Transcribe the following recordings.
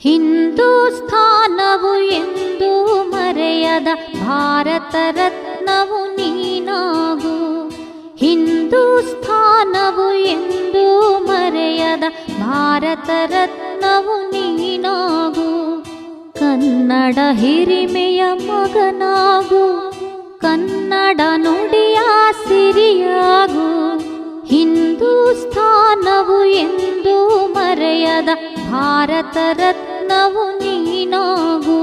ಹಿಂದೂಸ್ಥಾನವು ಎಂದೂ ಮರೆಯದ ಭಾರತ ರತ್ನವು ನೀನಾಗು. ಹಿಂದೂಸ್ಥಾನವು ಎಂದೂ ಮರೆಯದ ಭಾರತ ರತ್ನವು ನೀನಾಗು. ಕನ್ನಡ ಹಿರಿಮೆಯ ಮಗನಾಗು, ಕನ್ನಡ ನುಡಿಯ ಸಿರಿಯಾಗು. ಹಿಂದೂಸ್ಥಾನವು ಎಂದೂ ಮರೆಯದ ಭಾರತ ರತ್ನವು ನೀನಾಗು.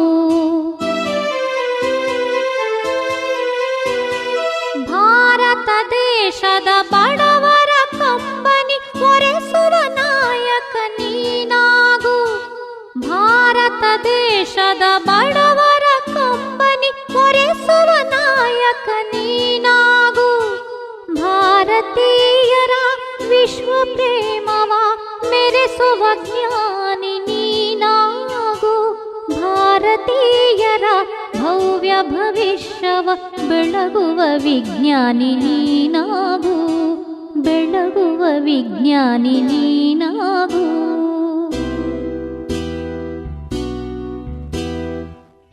ಭಾರತ ದೇಶದ ಬಡವರ ಕಂಬನಿ ಒರೆಸುವ ನಾಯಕ ನೀನಾಗು. ಭಾರತ ದೇಶದ ಬಡವರ ಕಂಬನಿ ಒರೆಸುವ ನಾಯಕ ನೀನಾಗು. ಭಾರತೀಯರ ವಿಶ್ವ ಪ್ರೇಮವ ಮೆರೆಸುವ ಜ್ಞಾನಿ ನೀನಾಗು. ಭಾರತೀಯರ ಭವ್ಯ ಭವಿಷ್ಯವ ಬೆಳಗುವ ವಿಜ್ಞಾನಿ ನೀನಾಗು. ಬೆಳಗುವ ವಿಜ್ಞಾನಿ ನೀನಾಗು.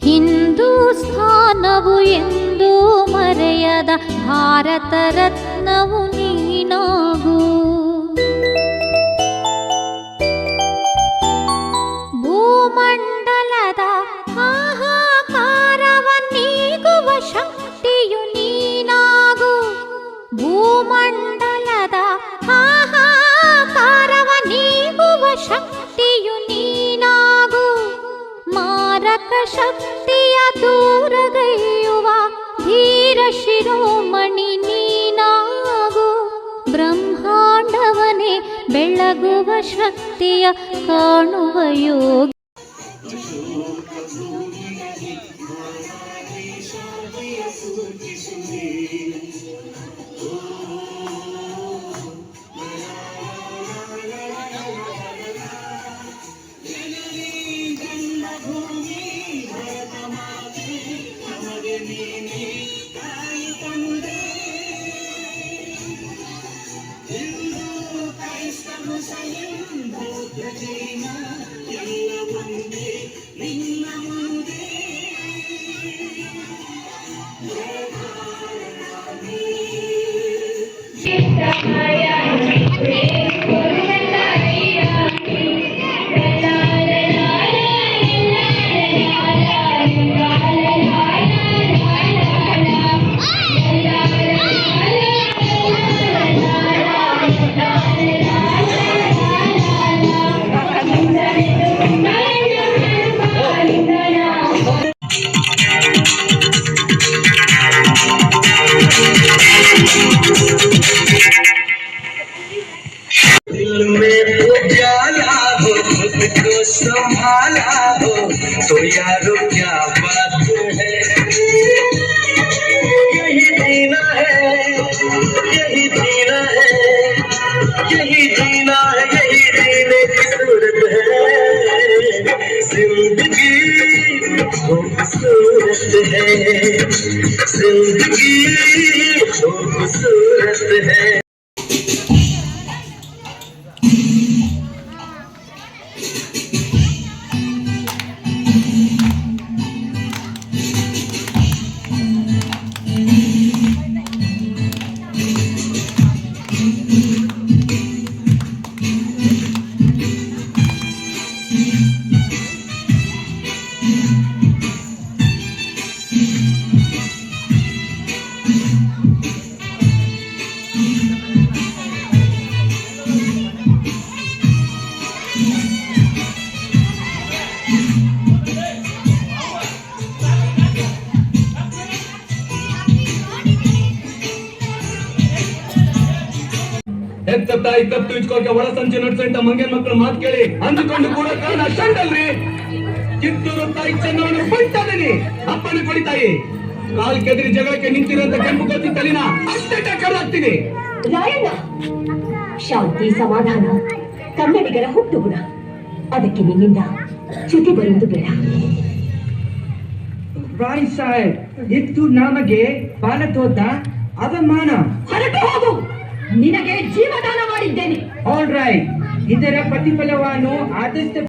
ಹಿಂದೂಸ್ಥಾನವು ಎಂದೂ ಮರೆಯದ ಭಾರತ ರತ್ನವು ನೀನಾಗು. ಭೂಮಂಡಲದ ಹಾಹಾಕಾರವ ನೀಗುವ ಶಕ್ತಿಯು ನೀನಾಗು. ಭೂಮಂಡಲದ ಹಾಹಾಕಾರವ ನೀಗುವ ಶಕ್ತಿಯು ನೀನಾಗು. ಮಾರಕ ಶಕ್ತಿಯ ದೂರಗೈಯುವ ಧೀರ ಶಿರೋಮಣಿ ನೀನಾಗು. ಬ್ರಹ್ಮಾಂಡವನೇ ಬೆಳಗುವ ಶಕ್ತಿಯ ಕಾಣುವ ಯೋಗಿ. संभाला हो तो यारो क्या बात है। यही जीना है, यही जीना है, यही जीना है, यही जीने की सूरत है। जिंदगी खूबसूरत है, जिंदगी खूबसूरत है। ಎತ್ತ ಇಕ್ಕತ್ತು ಇಚ್ಕೋಕೆ ಒಳ ಸಂಚೆ ನಡೆಸಂತ ಮಂಗೇನ್ ಮಕ್ಕಳು ಮಾತು ಕೇಳಿ ಅಂದುಕೊಂಡು ಕೂಡ ಕಾರಣ ಅಷ್ಟಂಟಲ್ರಿ. ಕಿತ್ತೂರು ತಾಯಿ ಚೆನ್ನವನ್ನು ಬಿಟ್ಟದನಿ ಅಪ್ಪನ ಕೊಡಿ ತಾಯಿ. ಕಾಲ್ ಕೆದರಿ ಜಗಳಕ್ಕೆ ನಿಂತಿರುವಂತ ಕೆಂಪು ಕೋತಿ ತಲಿನ ಅಷ್ಟೇ ಕರ್ದಾಗ್ತೀನಿ. ರಾಯಣ್ಣ, ಶಾಂತಿ ಸಮಾಧಾನ ಕನ್ನಡಿಗರ ಹುಟ್ಟು ಗುಣ. ಅದಕ್ಕೆ ನಿನ್ನಿಂದ ಚ್ಯುತಿ ಬರುವುದು ಬೇಡ. ರಾಯ್ ಸಾಹೇಬ್, ಇದು ನಮಗೆ ಬಾಲತೋದ ಅವಮಾನ. ಹೊರಟು ಹೋಗು, ನಿನಗೆ ಜೀವದಾನ ಮಾಡಿದ್ದೇನೆ. ಆಲ್ ರೈಟ್, ಇದರ ಪ್ರತಿಫಲವನ್ನು ಆದಷ್ಟು